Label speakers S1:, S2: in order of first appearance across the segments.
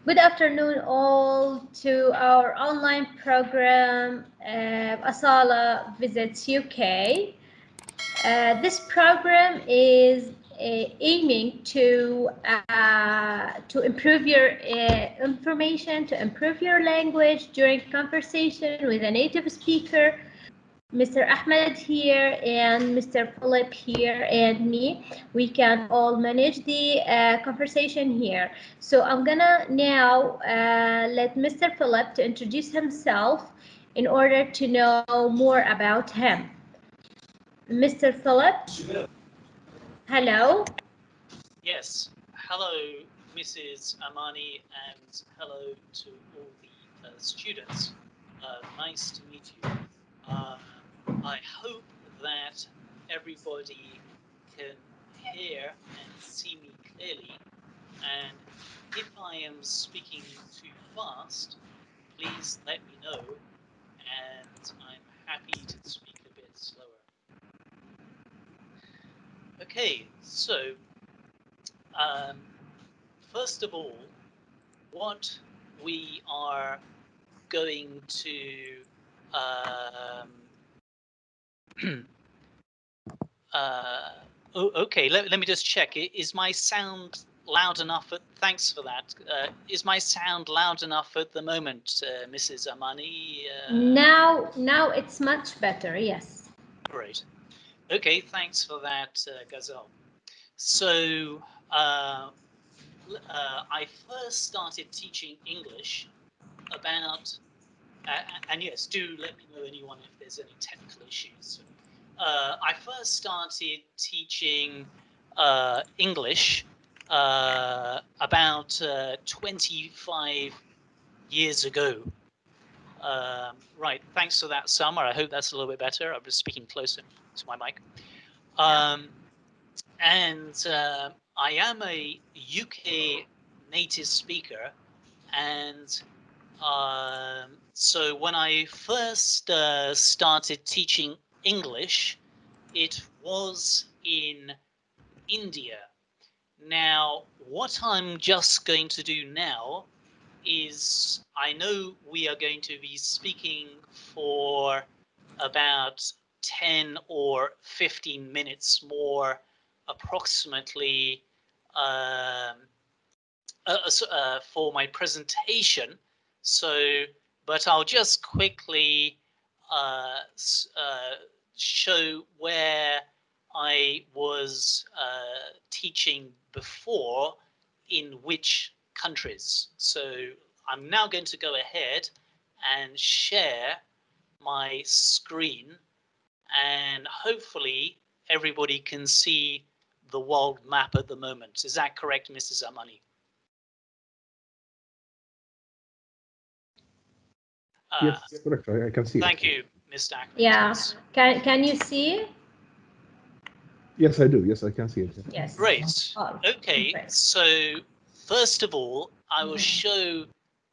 S1: Good afternoon all to our online program, ASALA Visits UK. This program is aiming to improve your information, to improve your language during conversation with a native speaker. Mr. Ahmed here and Mr. Philip here and me, we can all manage the conversation here. So I'm gonna now let Mr. Philip to introduce himself in order to know more about him. Mr. Philip, hello.
S2: Yes, hello Mrs. Amani and hello to all the students. Nice to meet you. I hope that everybody can hear and see me clearly, and if I am speaking too fast, please let me know and I'm happy to speak a bit slower. Okay, so first of all, what we are going to okay, let me just check. Is my sound loud enough? Thanks for that. Is my sound loud enough at the moment, Mrs. Amani?
S1: Now it's much better, yes.
S2: Great. Okay, thanks for that, Gazelle. So I first started teaching English about, and yes, do let me know anyone if there's any technical issues. I first started teaching English about 25 years ago. Right, thanks for that, Summer. I hope that's a little bit better. I'm just speaking closer to my mic. And I am a UK native speaker, and so when I first started teaching English, it was in India. Now, what I'm just going to do now is, I know we are going to be speaking for about 10 or 15 minutes more approximately for my presentation. So, but I'll just quickly show where I was teaching before, in which countries. So I'm now going to go ahead and share my screen, and hopefully everybody can see the world map at the moment. Is that correct, Mrs. Amani?
S3: Yes, correct. I can see
S2: thank
S3: it.
S2: you, Mr. Akram.
S1: Yeah, can you see?
S3: Yes, I do. Yes, I can see it.
S1: Yes.
S2: Great.
S1: Oh,
S2: okay,
S1: great.
S2: So first of all, I will show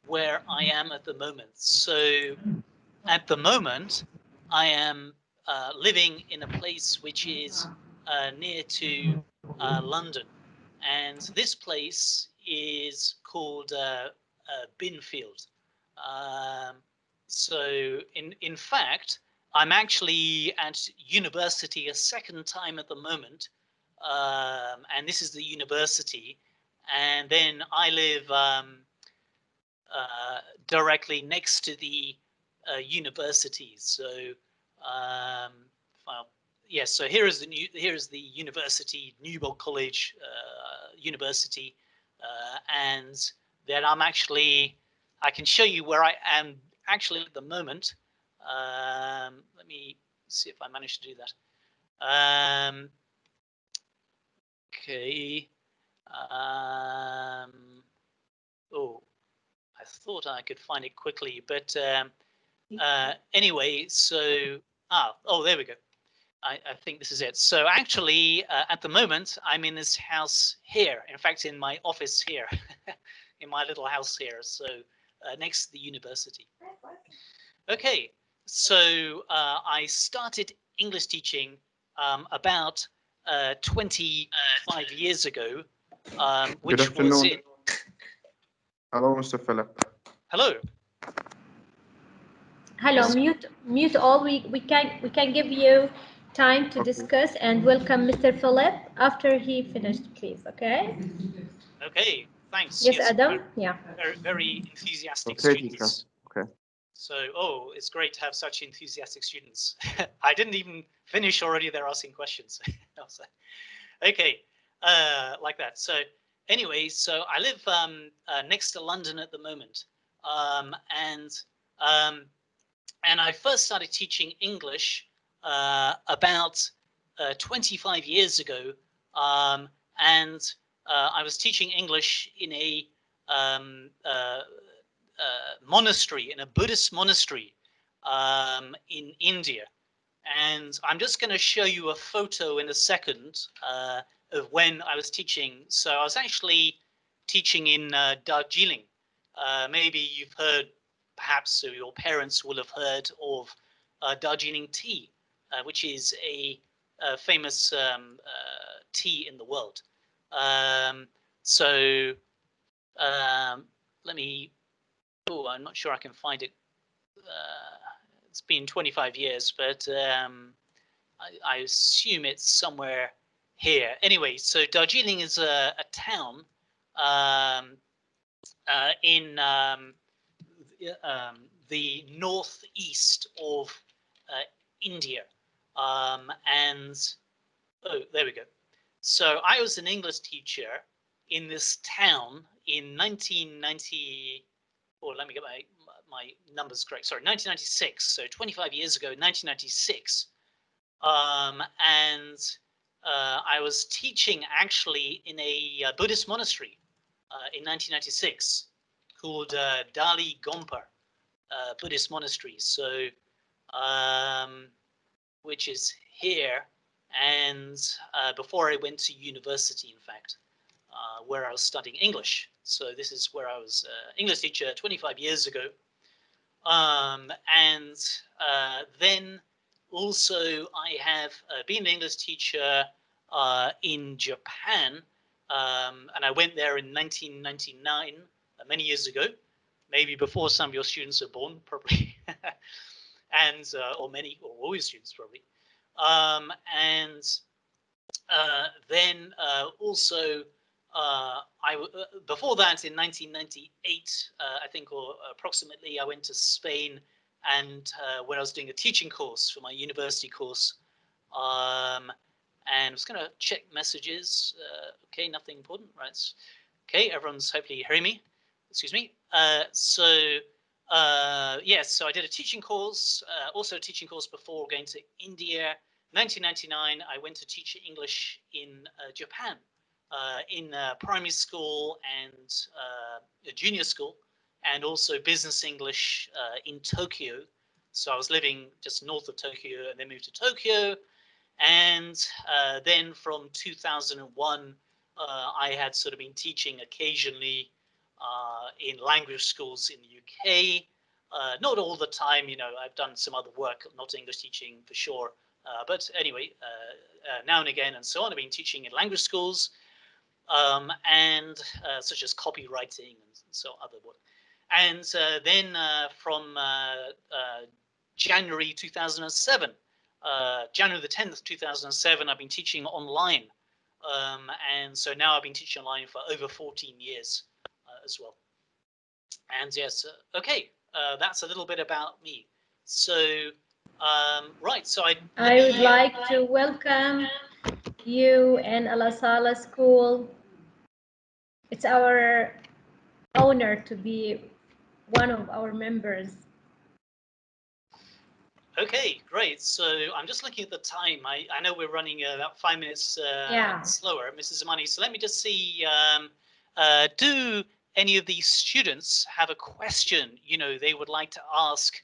S2: where I am at the moment. So at the moment, I am living in a place which is near to London, and this place is called Binfield. So in fact, I'm actually at university a second time at the moment, and this is the university, and then I live directly next to the universities. So yes, so here is the university, Newbold College University, and then I can show you where I am actually at the moment. Let me see if I manage to do that. Okay. Oh, I thought I could find it quickly, but anyway, so oh, there we go. I think this is it. So actually, at the moment, I'm in this house here. In fact, in my office here, in my little house here. So next to the university. Okay, so I started English teaching about 25 years ago, which was in.
S4: Hello, Mr. Philip.
S2: Hello.
S1: Hello, mute all. We can give you time to discuss and welcome Mr. Philip after he finished, please. Okay.
S2: Okay. Thanks.
S1: Yes, Adam. Yeah.
S2: Very enthusiastic
S4: Okay,
S2: students.
S4: teacher. Okay.
S2: So, it's great to have such enthusiastic students. I didn't even finish already. They're asking questions. Okay, like that. So, anyway, so I live next to London at the moment, and I first started teaching English about 25 years ago, and I was teaching English in a monastery, in a Buddhist monastery in India. And I'm just going to show you a photo in a second of when I was teaching. So I was actually teaching in Darjeeling. Maybe you've heard, perhaps your parents will have heard of Darjeeling tea, which is a famous tea in the world. Let me, I'm not sure I can find it. It's been 25 years, but I assume it's somewhere here. Anyway, so Darjeeling is a town in the northeast of India. And, oh, there we go. So I was an English teacher in this town in 1990. Oh, let me get my numbers correct. Sorry, 1996. So 25 years ago, 1996. And I was teaching actually in a Buddhist monastery in 1996 called Dali Gompa Buddhist Monastery. So, which is here. And before I went to university, in fact, where I was studying English. So this is where I was English teacher 25 years ago. And then also I have been an English teacher in Japan. And I went there in 1999, many years ago, maybe before some of your students are born, probably. And, or all your students probably. And then also, before that, in 1998, I think, or approximately, I went to Spain, and when I was doing a teaching course for my university course, and I was going to check messages. Okay, nothing important, right? Okay, everyone's hopefully hearing me. Excuse me. Yes, so I did a teaching course, also a teaching course before going to India. 1999, I went to teach English in Japan, in primary school and junior school, and also business English in Tokyo. So I was living just north of Tokyo and then moved to Tokyo. And then from 2001, I had sort of been teaching occasionally in language schools in the UK. Not all the time, you know, I've done some other work, not English teaching for sure. But anyway, now and again and so on, I've been teaching in language schools, and such as copywriting and so other work. And then from January 2007, January the 10th, 2007, I've been teaching online. And so now I've been teaching online for over 14 years as well. And yes, okay, that's a little bit about me. So, right, so
S1: I would like to welcome you in Al-Asala School. It's our honor to be one of our members.
S2: Okay, great. So I'm just looking at the time. I know we're running about 5 minutes slower, Mrs. Amani. So let me just see, do any of these students have a question, you know, they would like to ask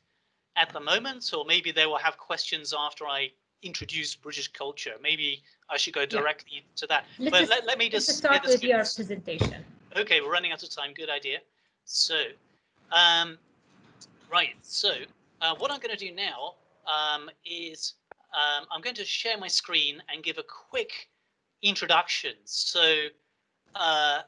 S2: at the moment, or maybe they will have questions after I introduce British culture. Maybe I should go directly to that. But let me just
S1: start with your presentation.
S2: Okay, we're running out of time. Good idea. So, right. So what I'm going to do now is I'm going to share my screen and give a quick introduction. So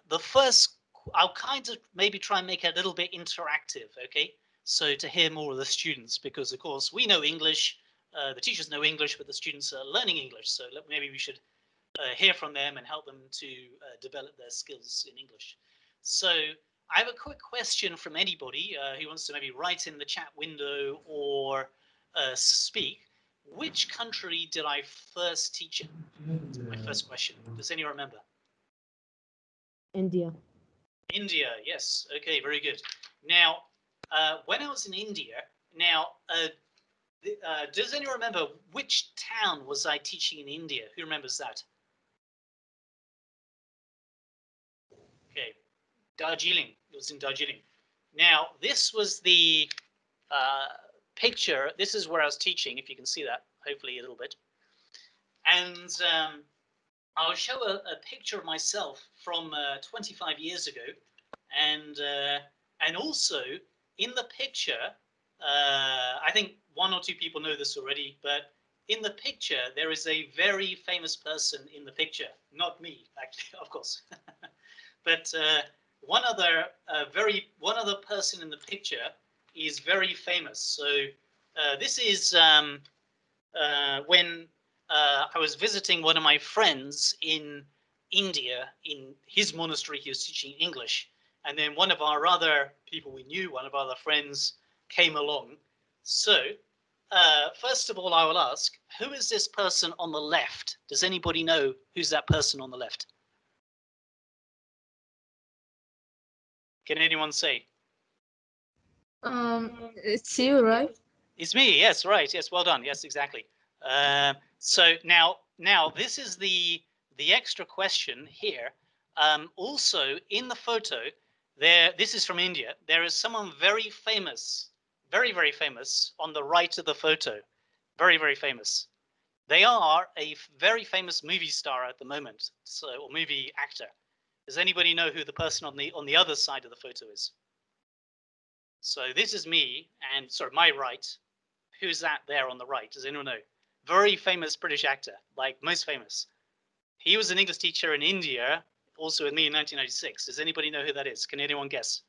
S2: the first I'll kind of maybe try and make it a little bit interactive, okay? So to hear more of the students, because of course we know English, the teachers know English, but the students are learning English. So maybe we should hear from them and help them to develop their skills in English. So I have a quick question from anybody who wants to maybe write in the chat window or speak. Which country did I first teach in? My first question. Does anyone remember?
S4: India.
S2: India, yes. Okay, very good. Now, when I was in India, now, does anyone remember which town was I teaching in India? Who remembers that? Okay, Darjeeling. It was in Darjeeling. Now, this was the picture. This is where I was teaching, if you can see that, hopefully a little bit. And I'll show a picture of myself from 25 years ago. And also, in the picture, I think one or two people know this already, but in the picture, there is a very famous person in the picture. Not me, actually, of course. But one other person in the picture is very famous. So this is when I was visiting one of my friends in India. In his monastery, he was teaching English. And then one of our other people we knew, one of our other friends, came along. So first of all, I will ask, who is this person on the left? Does anybody know who's that person on the left? Can anyone say?
S4: It's you, right?
S2: It's me. Yes, right. Yes, well done. Yes, exactly. So now this is the extra question here. Also, in the photo, this is from India. There is someone very famous, very, very famous on the right of the photo. Very, very famous. They are a very famous movie star at the moment, or movie actor. Does anybody know who the person on the other side of the photo is? So this is me, and sorry, my right. Who's that there on the right? Does anyone know? Very famous British actor, like most famous. He was an English teacher in India, also with me in 1996. Does anybody know who that is? Can anyone guess?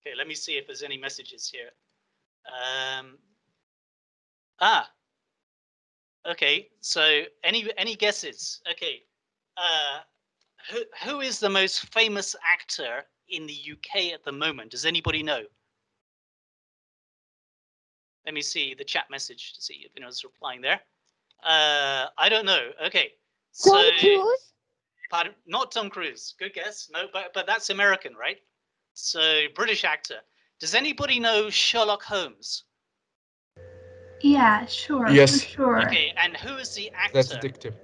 S2: Okay, let me see if there's any messages here. Okay, so any guesses? Okay, who is the most famous actor in the UK at the moment? Does anybody know? Let me see the chat message to see if anyone's replying there. I don't know. Okay, so
S4: Tom Cruise?
S2: pardon, not Tom Cruise. Good guess. No, but that's American, right? So British actor. Does anybody know Sherlock Holmes?
S5: Yeah, sure.
S3: Yes.
S5: Sure.
S2: Okay, and who is the actor?
S3: That's addictive.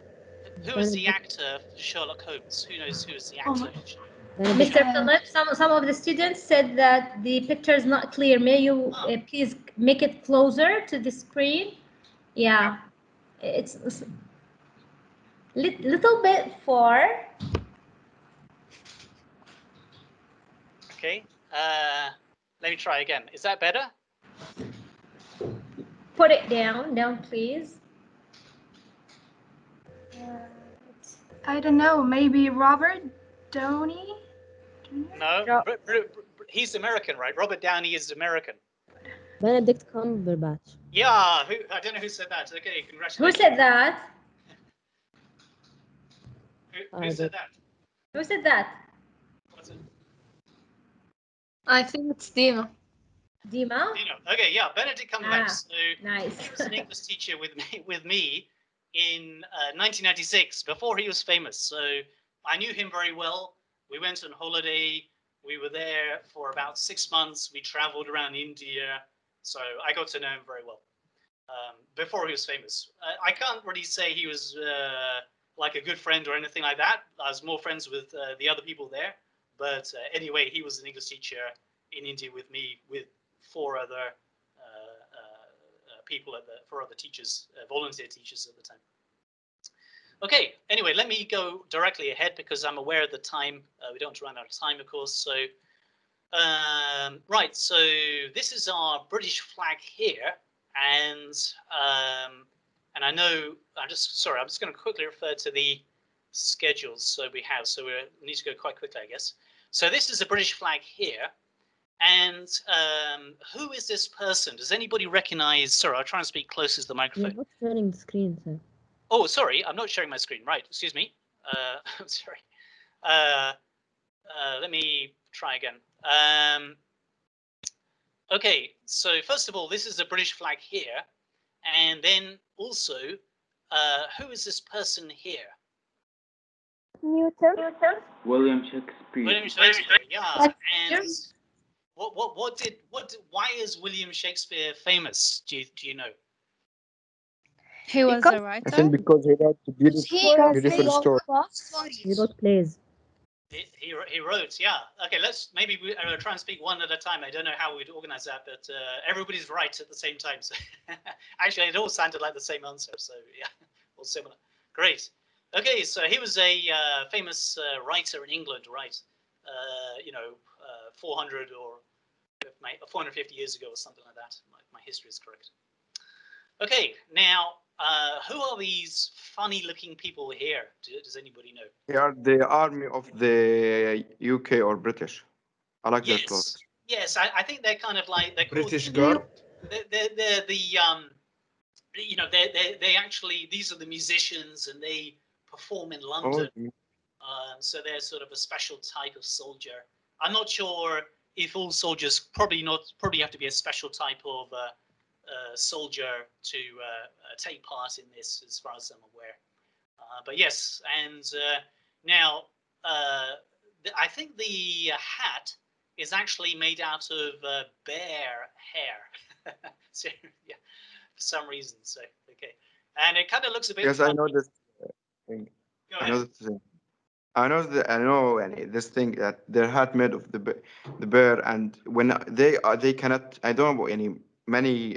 S2: Who is the actor for Sherlock Holmes? Who knows who is the
S5: Oh
S2: actor?
S1: Mr. Philip, some of the students said that the picture is not clear. May you please make it closer to the screen? Yeah, it's little bit far.
S2: Okay, let me try again. Is that better?
S1: Put it down, please.
S5: I don't know. Maybe Robert Downey?
S2: No, he's American, right? Robert Downey is American.
S4: Benedict Cumberbatch.
S2: Yeah, I don't know who said that. Okay, congratulations.
S1: Who said that?
S2: Who said that?
S1: Who said that?
S2: What's it?
S4: I think it's Dima.
S1: Dima?
S2: Okay, yeah, Benedict Cumberbatch. So
S1: Nice.
S2: he was an English teacher with me in 1996 before he was famous. So I knew him very well. We went on holiday. We were there for about 6 months. We traveled around India. So I got to know him very well before he was famous. I can't really say he was like a good friend or anything like that. I was more friends with the other people there. But anyway, he was an English teacher in India with me, with 4 other people, 4 other teachers, volunteer teachers at the time. Okay, anyway, let me go directly ahead because I'm aware of the time. We don't want to run out of time, of course. So, right, so this is our British flag here. And I know, I'm just going to quickly refer to the schedules. So we need to go quite quickly, I guess. So this is a British flag here. And who is this person? Does anybody recognize? Sorry, I'll try and speak close as the microphone.
S4: You're not sharing the screen, sir.
S2: Oh, sorry, I'm not sharing my screen. Right, excuse me. I'm sorry. Let me try again. Okay, so first of all, this is a British flag here. And then also, who is this person here?
S5: Newton.
S6: William Shakespeare.
S2: William Shakespeare, yeah. And why is William Shakespeare famous? Do you know?
S7: He was a writer.
S3: I think because he wrote beautiful stories.
S4: He wrote plays.
S2: He wrote, yeah. Okay, let's maybe we try and speak one at a time. I don't know how we'd organize that, but everybody's right at the same time. So actually, it all sounded like the same answer. So yeah, all similar. Great. Okay, so he was a famous writer in England, right? 400 or 450 years ago or something like that. My history is correct. Okay, now who are these funny-looking people here? Does anybody know?
S8: They are the army of the UK or British. I like their clothes.
S2: Yes, I think they're kind of like they're
S3: British
S2: called,
S3: Guard.
S2: They're the they actually, these are the musicians and they perform in London. So they're sort of a special type of soldier. I'm not sure if all soldiers probably have to be a special type of soldier to take part in this, as far as I'm aware. But yes, and now I think the hat is actually made out of bear hair. So yeah, for some reason. So okay, and it kind of looks a bit.
S8: Yes,
S2: funny.
S8: I know this thing. I know this thing. I know this thing that their hat made of the bear, and when they cannot. I don't know many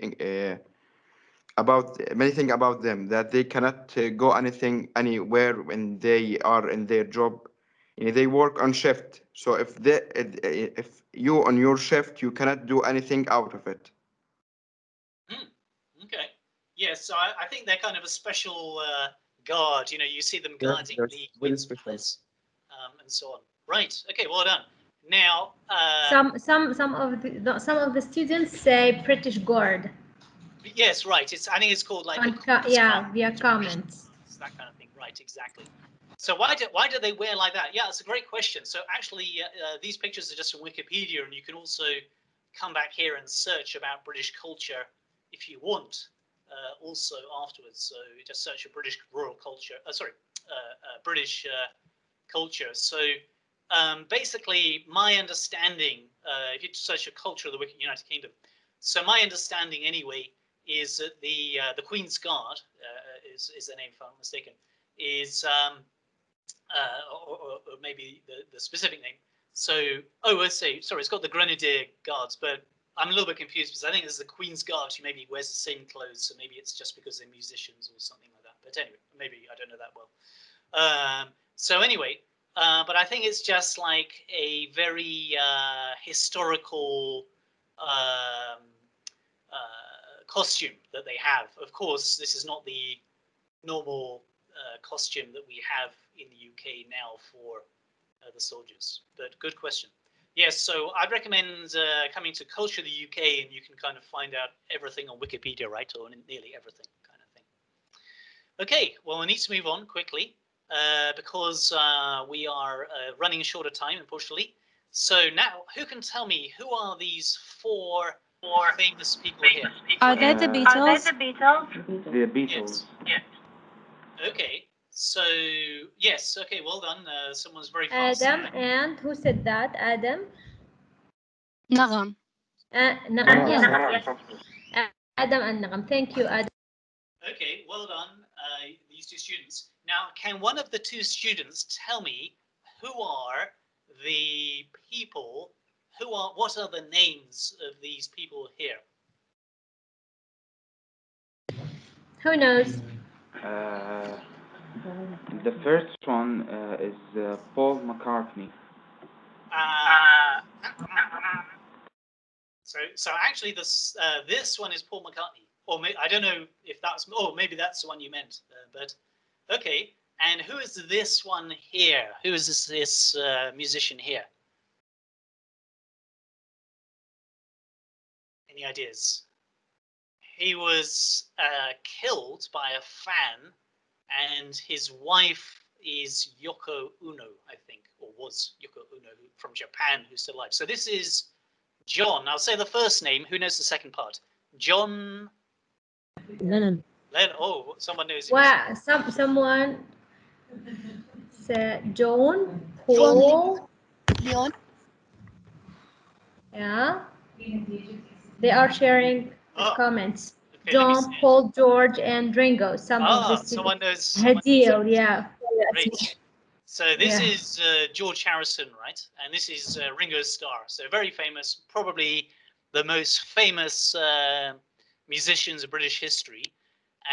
S8: things about them, that they cannot go anywhere when they are in their job. They work on shift. So if you on your shift, you cannot do anything out of it.
S2: Okay. Yes, so I think they're kind of a special guard. You see them guarding the Queen's Palace, and so on. Right. Okay. Well done. Now,
S1: some of the students say British Guard.
S2: Yes, right. I think it's called like
S1: via comments.
S2: It's that kind of thing. Right. Exactly. So why do they wear like that? Yeah, it's a great question. So actually, these pictures are just from Wikipedia, and you can also come back here and search about British culture if you want. Also afterwards, so you just search for British royal culture. British culture. So basically, my understanding, if you search for culture of the United Kingdom, so my understanding anyway is that the Queen's Guard is the name, if I'm not mistaken, is or maybe the specific name. So let's say, sorry, it's got the Grenadier Guards, but I'm a little bit confused because I think there's the Queen's Guard who maybe wears the same clothes, so maybe it's just because they're musicians or something like that. But anyway, maybe I don't know that well. So anyway, but I think it's just like a very historical costume that they have. Of course, this is not the normal costume that we have in the UK now for the soldiers. But good question. Yes, so I'd recommend coming to Culture of the UK, and you can kind of find out everything on Wikipedia, right? Or nearly everything kind of thing. Okay, well, we need to move on quickly because we are running short of time, unfortunately. So now, who can tell me, who are these four famous people here?
S7: Are they the Beatles?
S6: The Beatles.
S2: Yes. Okay. So yes, okay, well done. Someone's very fast.
S1: Adam, and who said that? Adam?
S7: Nagam.
S1: Nagam, yes. Adam and Nagam. Thank you, Adam.
S2: Okay, well done, these two students. Now, can one of the two students tell me who are the people, what are the names of these people here?
S1: Who knows?
S6: The first one is Paul McCartney.
S2: So actually, this one is Paul McCartney, or I don't know if that's, maybe that's the one you meant. But okay, And who is this one here? Who is this musician here? Any ideas? He was killed by a fan, and his wife is Yoko Ono, I think, or was Yoko Ono from Japan, who's still alive. So this is John. I'll say the first name. Who knows the second part? John
S4: Lennon.
S2: Oh, someone knows.
S1: Wow, someone said John Paul.
S7: Leon.
S1: Yeah, they are sharing
S2: Oh,
S1: comments.
S2: okay, let me
S1: John,
S2: see.
S1: Paul, George, and Ringo. Some of the
S2: Someone knows.
S1: Hadil, yeah.
S2: Great. So this
S1: Yeah.
S2: is George Harrison, right? And this is Ringo Starr. So very famous, probably the most famous musicians of British history.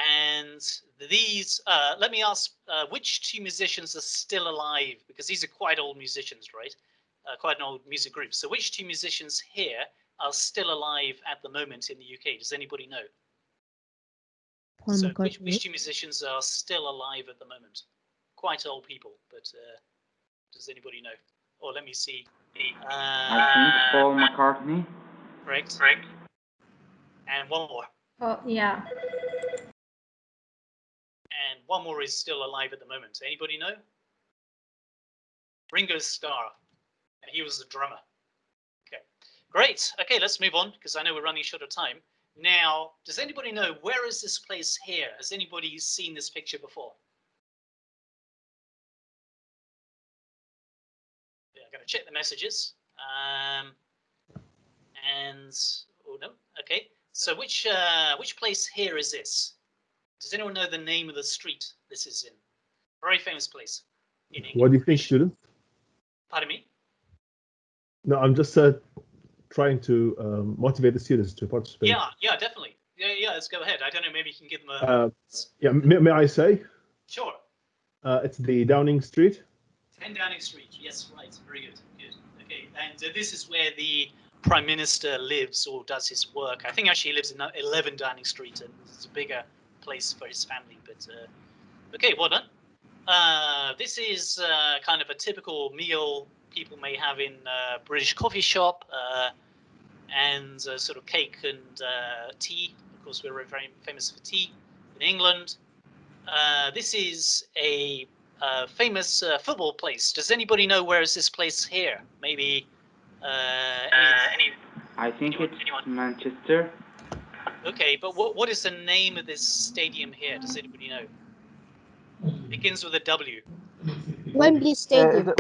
S2: And these, let me ask, which two musicians are still alive? Because these are quite old musicians, right? Quite an old music group. So which two musicians here are still alive at the moment in the UK? Does anybody know?
S4: Paul
S2: So
S4: McCartney.
S2: which two musicians are still alive at the moment? Quite old people, but does anybody know? Or let me see.
S6: I think Paul McCartney.
S2: Correct. And one more.
S1: Oh, yeah.
S2: And one more is still alive at the moment. Anybody know? Ringo Starr. He was the drummer. Okay, great. Okay, let's move on because I know we're running short of time. Now, does anybody know where is this place here? Has anybody seen this picture before? Yeah, I'm going to check the messages. Oh no, okay. So which place here is this? Does anyone know the name of the street this is in? Very famous place in England.
S9: What do you think, student?
S2: Pardon me?
S9: No, I'm just trying to motivate the students to participate.
S2: Yeah, definitely. Yeah, let's go ahead. I don't know, maybe you can give them a...
S9: Yeah, may I say?
S2: Sure.
S9: It's the Downing Street.
S2: 10 Downing Street, yes, right. Very good, good. Okay, and this is where the Prime Minister lives or does his work. I think actually he lives in 11 Downing Street, and it's a bigger place for his family, but... okay, well done. This is kind of a typical meal people may have in a British coffee shop, and sort of cake and tea. Of course, we're very famous for tea in England. This is a famous football place. Does anybody know where is this place here? Maybe any...
S6: I think it's Manchester.
S2: Okay, but what is the name of this stadium here? Does anybody know? Begins with a W.
S7: Wembley Stadium.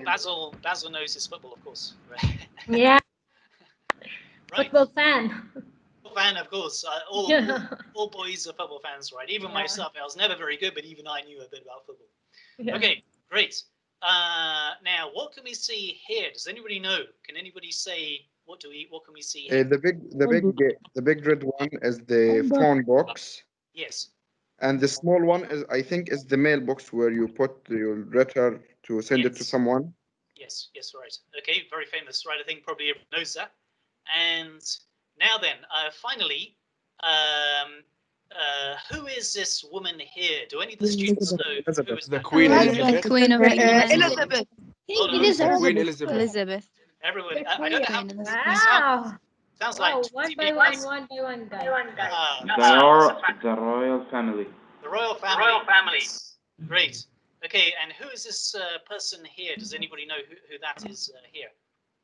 S2: Basil knows his football, of course.
S1: Yeah.
S2: Right.
S1: Football fan.
S2: Fan, of course. All boys are football fans, right? Even myself, I was never very good, but even I knew a bit about football.
S1: Yeah.
S2: Okay, great. Now, what can we see here? Does anybody know? Can anybody say what can we see here?
S8: The big red one is the phone box,
S2: Yes.
S8: and the small one is, I think, is the mailbox where you put your letter to send it to someone.
S2: Yes, right. Okay, very famous, right? I think probably everyone knows that. And now then, finally, who is this woman here? Do any of the students know who is
S3: The
S2: that?
S3: Queen Elizabeth.
S7: Queen of England.
S5: Elizabeth.
S2: Hold on.
S3: Queen Elizabeth.
S7: Elizabeth.
S2: Everyone, I don't know how.
S1: Wow.
S2: Sounds
S1: Wow,
S2: like
S1: one
S2: 20
S1: by
S2: people.
S1: one, guys.
S6: The royal family.
S2: The royal family. Great. Okay, and who is this person here? Does anybody know who that is here?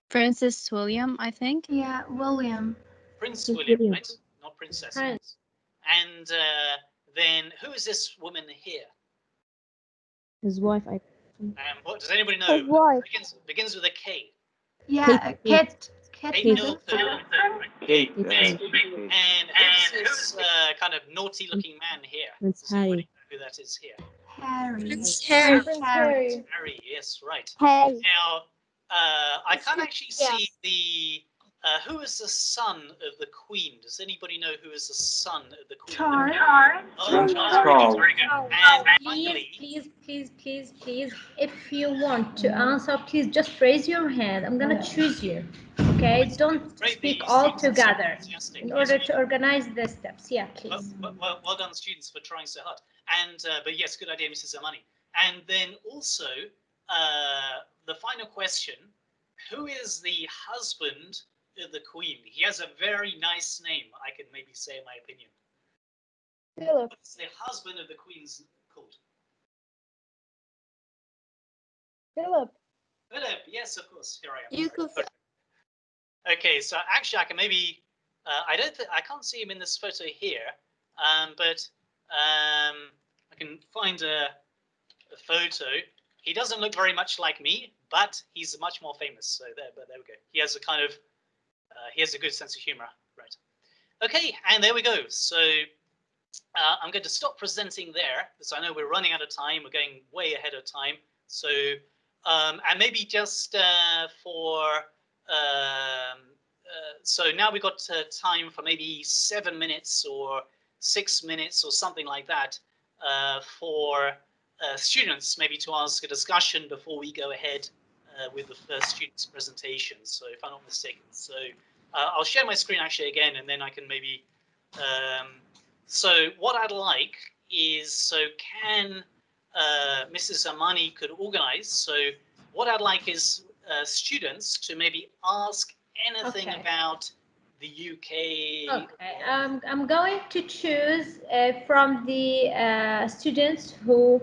S7: Princess William, I think.
S5: Yeah, William.
S2: Prince
S4: Prince
S2: William,
S4: William.
S2: right? Not princess.
S1: Prince.
S2: And then who is this woman here?
S4: His wife, I.
S2: What does anybody know?
S5: His wife.
S2: Begins with a K.
S5: Yeah, Kate.
S2: Kate
S5: Middleton.
S2: Middleton.
S6: Kate.
S2: And who's this kind of naughty-looking man here?
S4: Prince
S2: Does anybody
S4: Harry.
S2: know who that is here?
S5: Harry.
S1: Harry.
S2: Harry, yes, right.
S5: Harry.
S2: Now, I can't actually see the... who is the son of the Queen? Does anybody know who is the son of the Queen?
S5: Charles.
S2: Oh,
S6: Charles.
S2: very good. And finally,
S1: Please, if you want to answer, please just raise your hand. I'm gonna choose you. Okay, don't speak all together in order to organize the steps. Yeah, please.
S2: well done, students, for trying so hard. And but yes, good idea, Mrs. Zamani. And then also the final question: who is the husband of the Queen? He has a very nice name. I could maybe say, in my opinion.
S10: Philip.
S2: What's the husband of the Queen's called?
S10: Philip.
S2: Philip. Yes, of course. Here I am.
S10: You could.
S2: Okay, so actually, I can maybe. I can't see him in this photo here, but I can find a photo. He doesn't look very much like me, but he's much more famous. So there we go. He has a kind of, he has a good sense of humor, right? Okay, and there we go. So I'm going to stop presenting there, because I know we're running out of time. We're going way ahead of time. So, and maybe just so now we've got time for maybe 7 minutes or 6 minutes or something like that for students maybe to ask a discussion before we go ahead with the first student's presentation. So if I'm not mistaken, so I'll share my screen actually again, and then I can maybe. So what I'd like is, so can Mrs. Amani could organize. So what I'd like is students to maybe ask anything about the UK.
S1: Okay, I'm going to choose from the students who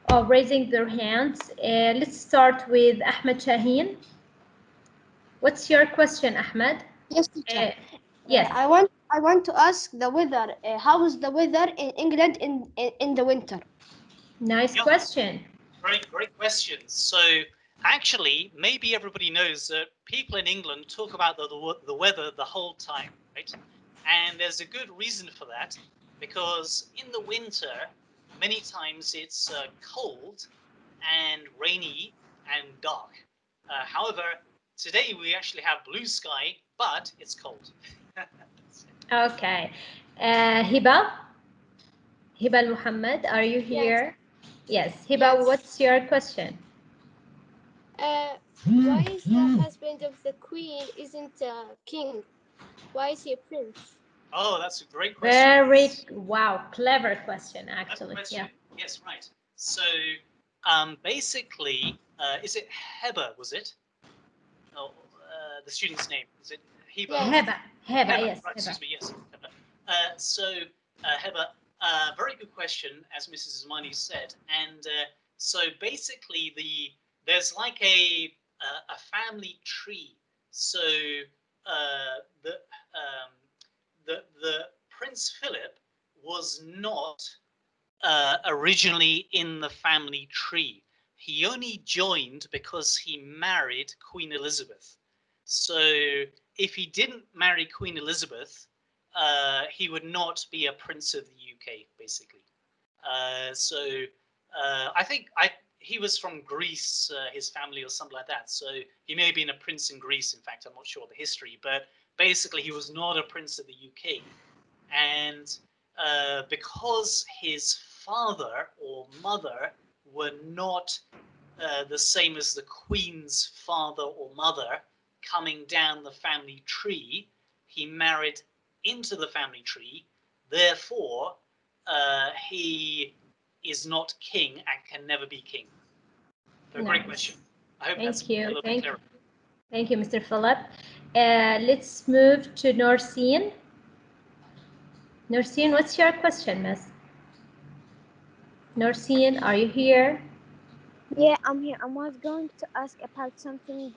S1: are raising their hands. Let's start with Ahmed Shaheen. What's your question, Ahmed?
S10: Yes, teacher.
S1: Yes.
S10: I want to ask the weather. How is the weather in England in the winter?
S1: Nice question.
S2: Great question. So actually, maybe everybody knows that people in England talk about the weather the whole time, right? And there's a good reason for that, because in the winter, many times it's cold and rainy and dark. However, today we actually have blue sky, but it's cold.
S1: Okay. Hiba Muhammad, are you here? Yes. Hiba, what's your question?
S11: Why is the husband of the queen isn't a king? Why is he a prince?
S2: Oh, that's a great question.
S1: Wow, clever question, actually.
S2: Question.
S1: Yeah.
S2: Yes, right. So basically, is it Heba, was it? Oh, the student's name. Is it Heba?
S1: Heba, yes.
S2: Right, excuse me, yes. Heba. Heba, very good question, as Mrs. Zamani said. And so basically, there's like a family tree. So the Prince Philip was not originally in the family tree. He only joined because he married Queen Elizabeth. So if he didn't marry Queen Elizabeth, he would not be a prince of the UK, basically. I think he was from Greece, his family or something like that. So he may have been a prince in Greece. In fact, I'm not sure the history, but basically he was not a prince of the UK. And because his father or mother were not the same as the Queen's father or mother coming down the family tree, he married into the family tree. Therefore, he is not king and can never be king. So great question. I hope that's a little bit clearer.
S1: Thank you, Mr. Philip. Let's move to Norseen. Norseen, what's your question, miss? Norseen, are you here?
S12: Yeah, I'm here. I was going to ask about something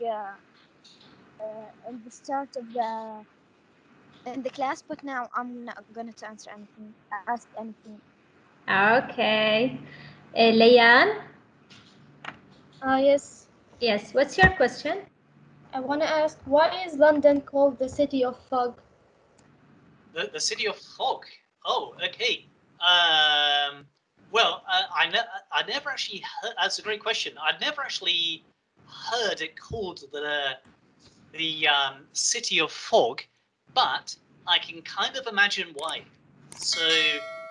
S12: in the start of the class, but now I'm not going to ask anything.
S1: Okay. Layan?
S13: Yes.
S1: Yes, what's your question?
S13: I want to ask, why is London called the City of Fog?
S2: The City of Fog? Oh, okay. Well, I never actually heard, that's a great question. I'd never actually heard it called the City of Fog, but I can kind of imagine why. So,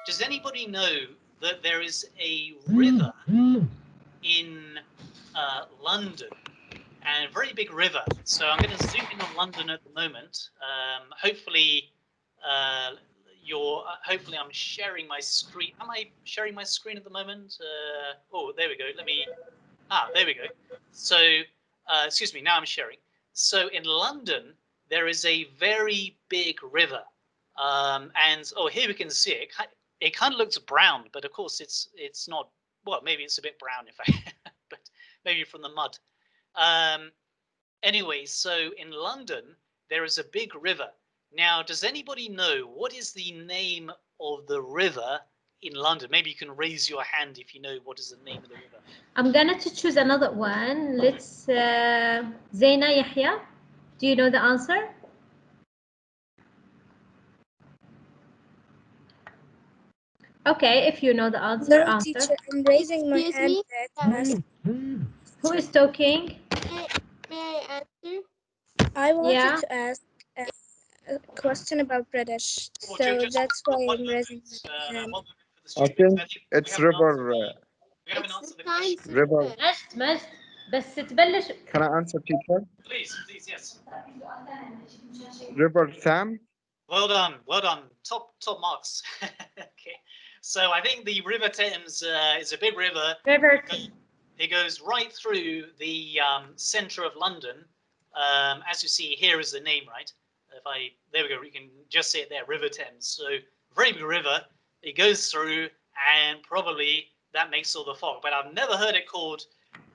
S2: does anybody know that there is a river in London, and a very big river? So I'm going to zoom in on London at the moment. Hopefully, your hopefully I'm sharing my screen. Am I sharing my screen at the moment? Oh, there we go. There we go. So, excuse me, now I'm sharing. So in London, there is a very big river. And, oh, here we can see it. It kind of looks brown, but of course it's not, well, maybe it's a bit brown in fact, but maybe from the mud. Anyway, so in London, there is a big river. Now, does anybody know what is the name of the river in London? Maybe you can raise your hand if you know what is the name of the river.
S1: I'm gonna to choose another one. Let's Zaina Yahya. Do you know the answer? Okay, if you know the answer,
S12: No,
S1: answer.
S12: teacher, I'm raising my
S11: Excuse
S12: hand.
S11: me?
S1: Who is talking?
S11: May I answer?
S12: I wanted
S1: Yeah.
S12: to ask a question about British,
S2: Well,
S12: so
S2: just
S12: that's why
S2: one
S12: I'm raising my hand.
S2: moment for the
S8: I
S2: students.
S8: think it's river.
S2: We haven't answered the
S11: Time
S2: question.
S8: River.
S1: مجد بس تبلش.
S8: Can I answer, teacher?
S2: Please, yes.
S8: River Tham.
S2: Well done, well done. Top marks. Okay, so I think the River Thames is a big river.
S1: River.
S2: It goes right through the center of London. As you see, here is the name, right? There we go. You can just see it there, River Thames. So very big river. It goes through, and probably that makes all the fog. But I've never heard it called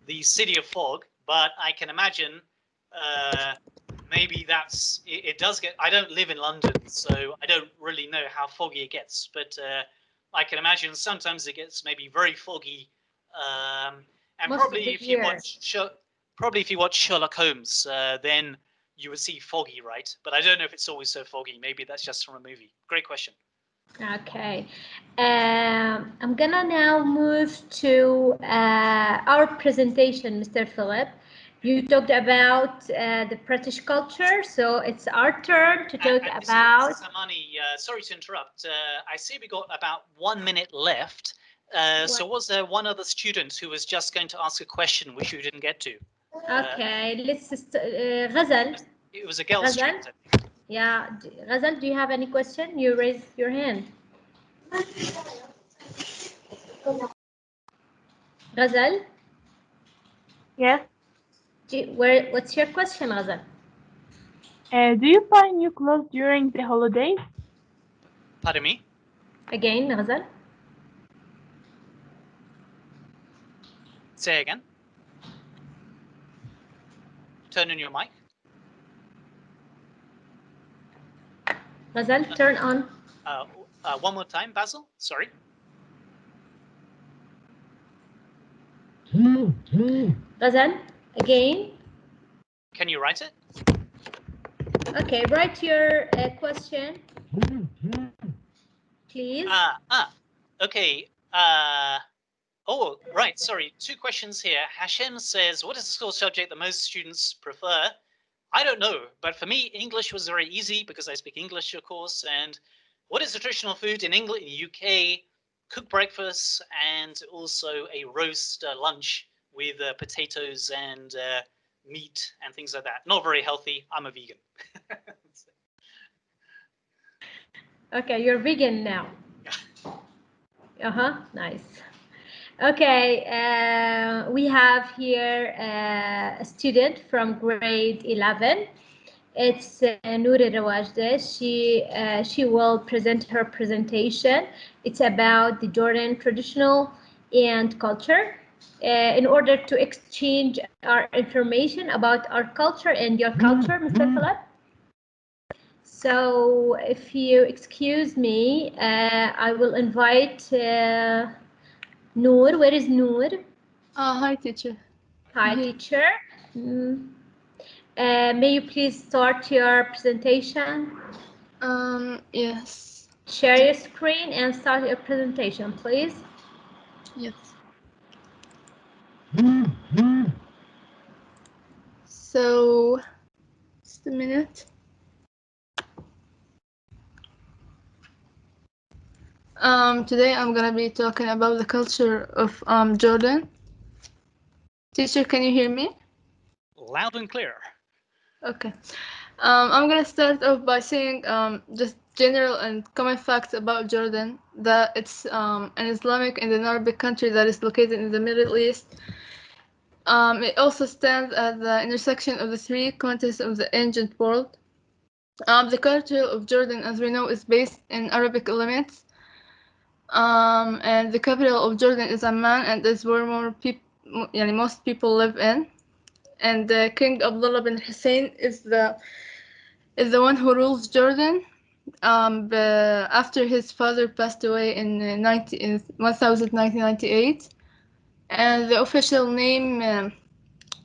S2: the City of Fog. But I can imagine. Maybe it does get. I don't live in London, so I don't really know how foggy it gets. But I can imagine sometimes it gets maybe very foggy. And probably if you watch Sherlock Holmes, then you would see foggy, right? But I don't know if it's always so foggy. Maybe that's just from a movie. Great question.
S1: Okay, I'm gonna now move to our presentation, Mr. Philip. You talked about the British culture, so it's our turn to talk about.
S2: Samani, sorry to interrupt. I see we got about 1 minute left. So was there one other student who was just going to ask a question which you didn't get to?
S1: Okay, let's Ghazal.
S2: It was a girl
S1: Ghazal?
S2: student. I think.
S1: Yeah, Ghazal, do you have any question? You raise your hand. Ghazal?
S14: Yes.
S1: What's your question, Ghazal?
S14: Do you buy new clothes during the holidays?
S2: Pardon me?
S1: Again, Ghazal?
S2: Say again. Turn on your mic.
S1: Ghazal, turn on.
S2: One more time, Basil. Sorry.
S1: Ghazal, again.
S2: Can you write it?
S1: Okay, write your question, please.
S2: Okay. Oh, right. Sorry. 2 questions here. Hashem says, what is the school subject that most students prefer? I don't know, but for me, English was very easy because I speak English, of course. And what is the traditional food in England, in the UK? Cooked breakfast and also a roast lunch with potatoes and meat and things like that. Not very healthy. I'm a vegan.
S1: Okay, you're vegan now. Nice. Okay, we have here a student from grade 11. It's Nouri Rawajde. She will present her presentation. It's about the Jordan traditional and culture in order to exchange our information about our culture and your culture, Mr. Philip. So if you excuse me, I will invite Noor. Where is Noor?
S15: Hi, teacher.
S1: Hi, teacher. May you please start your presentation?
S15: Yes.
S1: Share your screen and start your presentation, please.
S15: Yes. So, just a minute. Today I'm gonna be talking about the culture of Jordan. Teacher, can you hear me?
S2: Loud and clear.
S15: Okay. I'm gonna start off by saying just general and common facts about Jordan, that it's an Islamic and an Arabic country that is located in the Middle East. It also stands at the intersection of the three continents of the ancient world. The culture of Jordan, as we know, is based in Arabic elements. And the capital of Jordan is Amman, and is where most people live in. And King Abdullah bin Hussein is the one who rules Jordan. After his father passed away in 1998, and the official name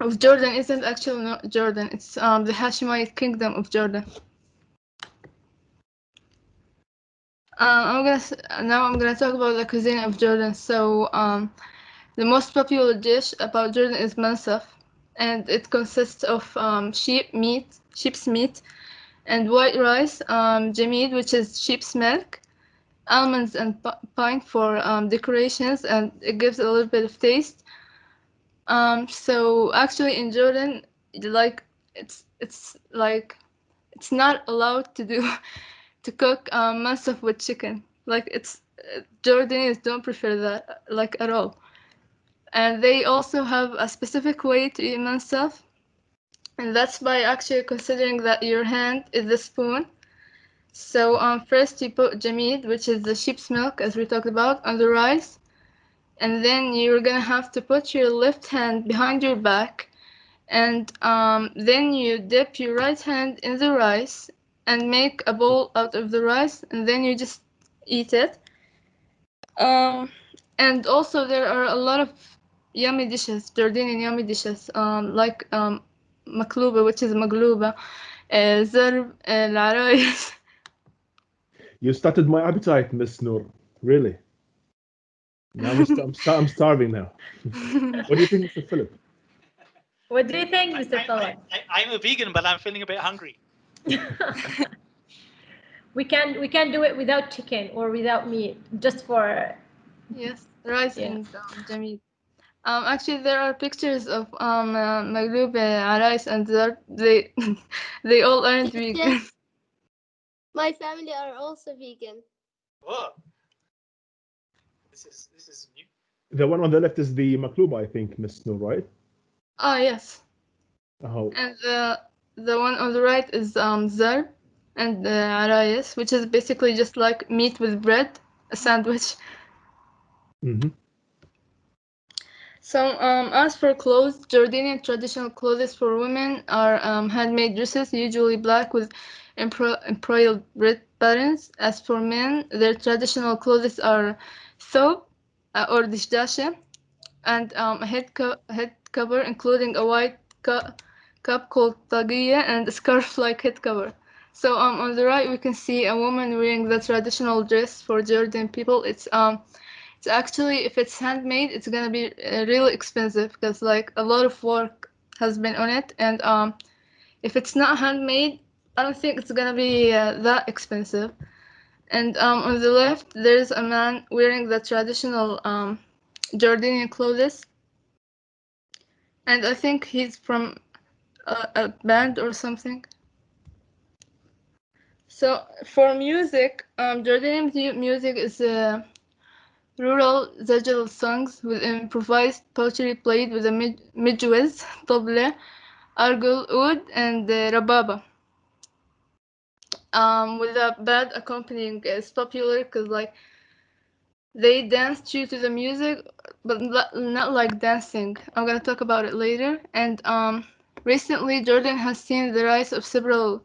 S15: of Jordan isn't actually not Jordan. It's the Hashemite Kingdom of Jordan. I'm gonna talk about the cuisine of Jordan. So the most popular dish about Jordan is mansaf, and it consists of sheep's meat, and white rice, jamid, which is sheep's milk, almonds and pine for decorations, and it gives a little bit of taste. So actually in Jordan, it's not allowed to cook mansaf with chicken. Jordanians don't prefer that at all. And they also have a specific way to eat mansaf, and that's by actually considering that your hand is the spoon. So first you put jamid, which is the sheep's milk, as we talked about, on the rice, and then you're gonna have to put your left hand behind your back, and then you dip your right hand in the rice and make a bowl out of the rice, and then you just eat it. And also there are a lot of yummy dishes, Jordanian yummy dishes, like makluba, which is magluba, zarb, al-arayis.
S9: You started my appetite, Miss Noor. Really? Now I'm starving now. What do you think, Mr. Philip?
S1: What do you think, Mr. Philip?
S2: I'm a vegan, but I'm feeling a bit hungry.
S1: We can do it without chicken or without meat, just for
S15: rice and jamid. Actually, there are pictures of maglub, arais, and they all aren't vegan.
S11: My family are also vegan.
S2: Whoa. This is new.
S9: The one on the left is the makluba, I think, Miss Noor, right?
S15: Oh yes.
S9: Oh.
S15: And the one on the right is zarb and arayis, which is basically just like meat with bread, a sandwich.
S9: Mm-hmm.
S15: So, as for clothes, Jordanian traditional clothes for women are handmade dresses, usually black with embroidered red patterns. As for men, their traditional clothes are thobe or dishdashe, and a head cover, including a white cap called tagiya and a scarf-like head cover. So, on the right, we can see a woman wearing the traditional dress for Jordan people. It's actually, if it's handmade, it's gonna be really expensive because a lot of work has been on it, and if it's not handmade, I don't think it's gonna be that expensive. And on the left, there's a man wearing the traditional Jordanian clothes, and I think he's from a band or something. So for music, Jordanian music is rural Zajal songs with improvised poetry played with a midwiz, tabla, argul, oud, and rababa. With a band accompanying is popular because they dance to the music, but not like dancing. I'm gonna talk about it later. And recently, Jordan has seen the rise of several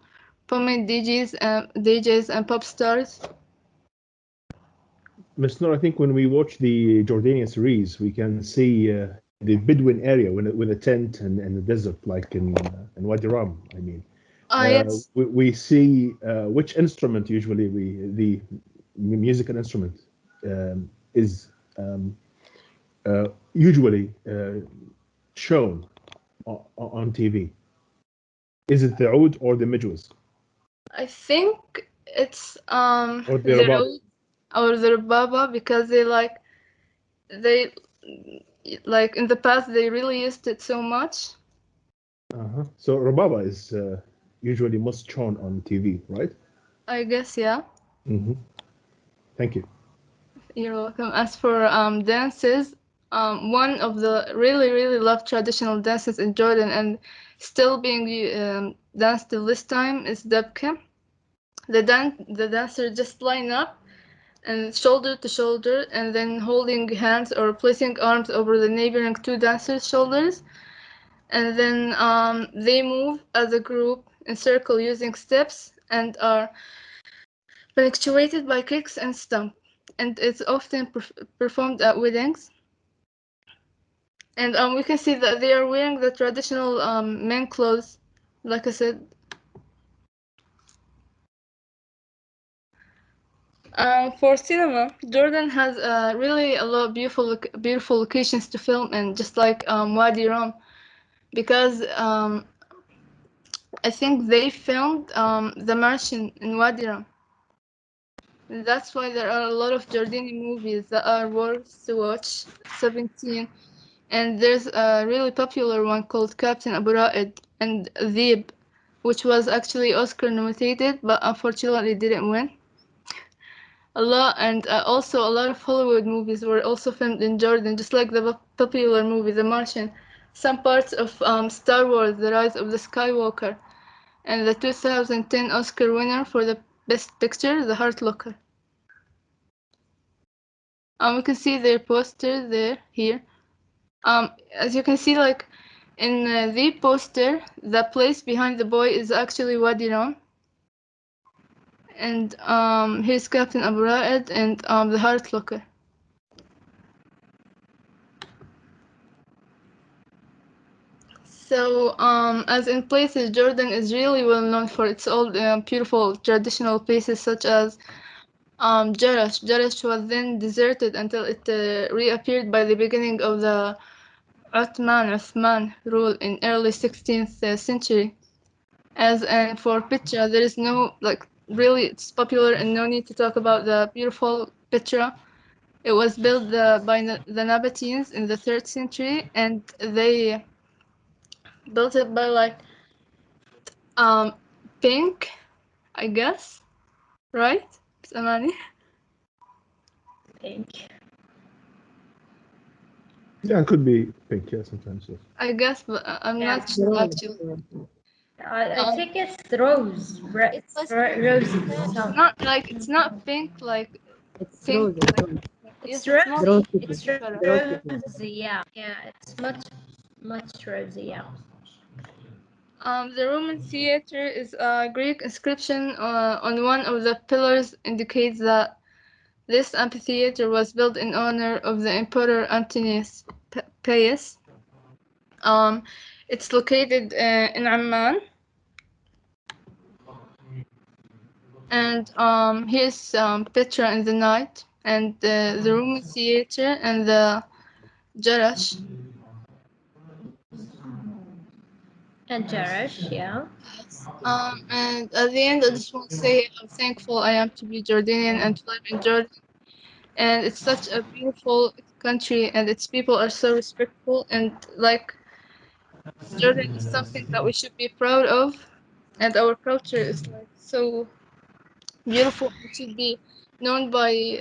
S15: prominent DJs and pop stars.
S9: Ms. Noor, I think when we watch the Jordanian series, we can see the Bedouin area with a tent and the desert, like in Wadi Rum. I mean,
S15: yes.
S9: We see which instrument usually the musical instrument is usually shown on TV. Is it the oud or the midwiz?
S15: I think it's
S9: or the
S15: oud or the rababa, because they in the past they really used it so much.
S9: So rababa is usually most shown on TV, right?
S15: I guess, yeah.
S9: Thank you.
S15: You're welcome. As for dances, one of the really loved traditional dances in Jordan and still being danced till this time is dabka. The dancer just line up and shoulder to shoulder and then holding hands or placing arms over the neighboring two dancers' shoulders. And then they move as a group in circle using steps and are punctuated by kicks and stomp. And it's often performed at weddings. And we can see that they are wearing the traditional men clothes, like I said. For cinema, Jordan has really a lot of beautiful locations to film in, just like Wadi Rum, because I think they filmed The Martian in Wadi Rum. And that's why there are a lot of Jordanian movies that are worth to watch. 17, and there's a really popular one called Captain Abu Ra'id and Dhib, which was actually Oscar nominated, but unfortunately didn't win. Also a lot of Hollywood movies were also filmed in Jordan, just like the popular movie The Martian, some parts of Star Wars: The Rise of the Skywalker, and the 2010 Oscar winner for the Best Picture, The Hurt Locker. We can see their poster here. As you can see, like in the poster, the place behind the boy is actually Wadi Rum. And here's Captain Abu Ra'id and the Heart Locker. So, as in places, Jordan is really well known for its old beautiful traditional places such as Jerash. Jerash was then deserted until it reappeared by the beginning of the Uthman rule in early 16th century. And for Petra, there is no, really, it's popular and no need to talk about the beautiful Petra. It was built by the Nabateans in the 3rd century, and they built it by pink, I guess, right? Samani?
S1: Pink.
S9: Yeah, it could be pink, yeah, sometimes. Yes.
S15: I guess, but I'm not sure actually.
S1: I think it's rose. Rosy.
S15: It's not pink like
S4: It's
S15: pink.
S4: rose.
S1: It's
S15: Yes,
S1: rosy.
S15: it's
S1: Rosy. Yeah. It's much rosy. Yeah.
S15: The Roman theater is a Greek inscription on one of the pillars indicates that this amphitheater was built in honor of the Emperor Antonius Pius. It's located in Amman. And here's Petra in the night, and the Roman theater and the Jerash.
S1: And Jerash, yeah.
S15: And at the end, I just want to say how thankful I am to be Jordanian and to live in Jordan. And it's such a beautiful country, and its people are so respectful. And Jordan is something that we should be proud of, and our culture is so beautiful. It should be known by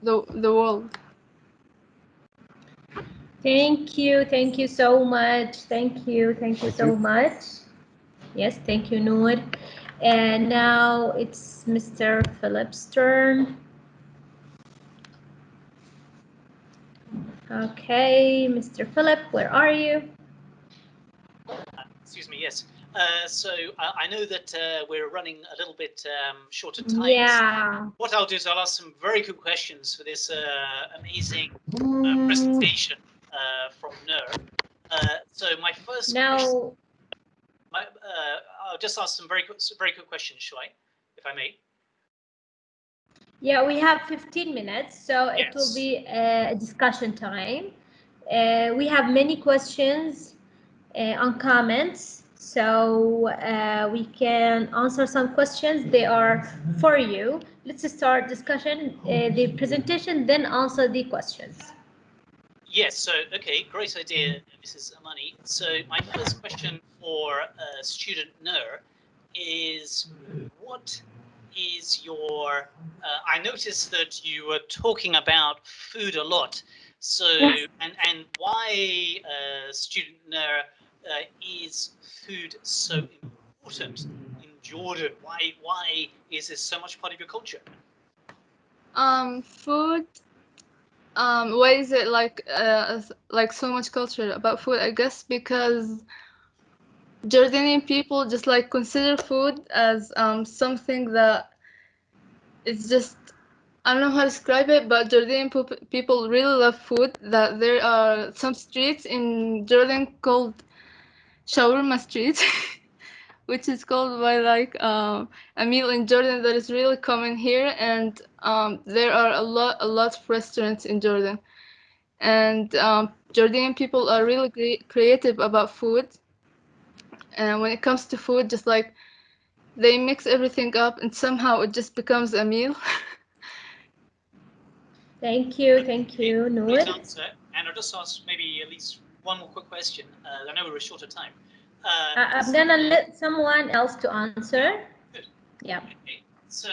S15: the world.
S1: Thank you so much. Thank you so much. Yes, thank you, Noor. And now it's Mr. Philip's turn. Okay, Mr. Philip, where are you?
S2: Excuse me, yes. So I know that we're running a little bit short of time.
S1: Yeah.
S2: So what I'll do is I'll ask some very good questions for this amazing presentation from Noor. So my first question, I'll just ask some very good questions, shall I, if I may?
S1: Yeah, we have 15 minutes, so it will be a discussion time. We have many questions on comments, so we can answer some questions. They are for you. Let's start discussion, the presentation, then answer the questions.
S2: Yes, so, okay, great idea, Mrs. Amani. So my first question for student Noor is, what is your. I noticed that you were talking about food a lot. So and why student is food so important in Jordan? Why is this so much part of your culture?
S15: Food. Why is it like so much culture about food? I guess because Jordanian people just like consider food as something that it's just, I don't know how to describe it, but Jordanian people really love food. That there are some streets in Jordan called Shawarma Street, which is called by like a meal in Jordan that is really common here, and there are a lot of restaurants in Jordan, and Jordanian people are really creative about food. And when it comes to food, just like they mix everything up and somehow it just becomes a meal.
S1: Thank you, Noor.
S2: Great answer. And I'll just ask maybe at least one more quick question. I know we're short of time.
S1: I'm gonna let someone else to answer.
S2: Good.
S1: Yeah.
S2: Okay. So,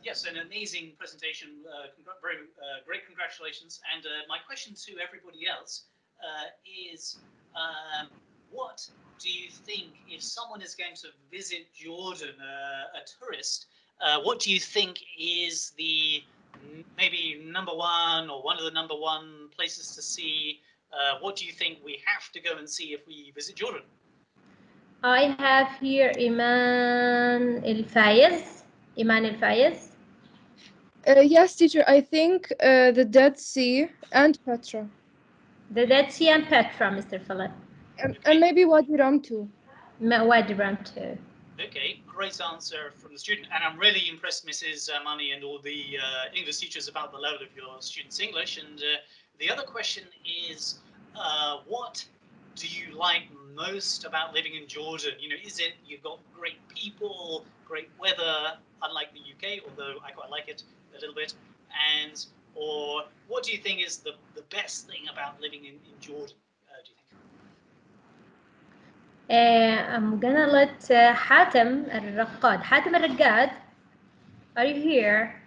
S2: yes, an amazing presentation. Very great, congratulations. And my question to everybody else is, what do you think if someone is going to visit Jordan, a tourist? What do you think is the maybe #1 or one of the #1 places to see? What do you think we have to go and see if we visit Jordan?
S1: I have here Iman El-Fayez.
S16: Yes, teacher. I think the Dead Sea and Petra.
S1: The Dead Sea and Petra, Mr. Philip.
S16: And maybe Wadi Rum too.
S1: Wadi Rum too.
S2: Okay, great answer from the student. And I'm really impressed, Mrs. Mani, and all the English teachers about the level of your students' English. And the other question is, what do you like most about living in Jordan? You know, is it you've got great people, great weather, unlike the UK, although I quite like it a little bit, or what do you think is the best thing about living in Jordan, do you think?
S1: I'm gonna let Hatem Al-Raqad. Are you here?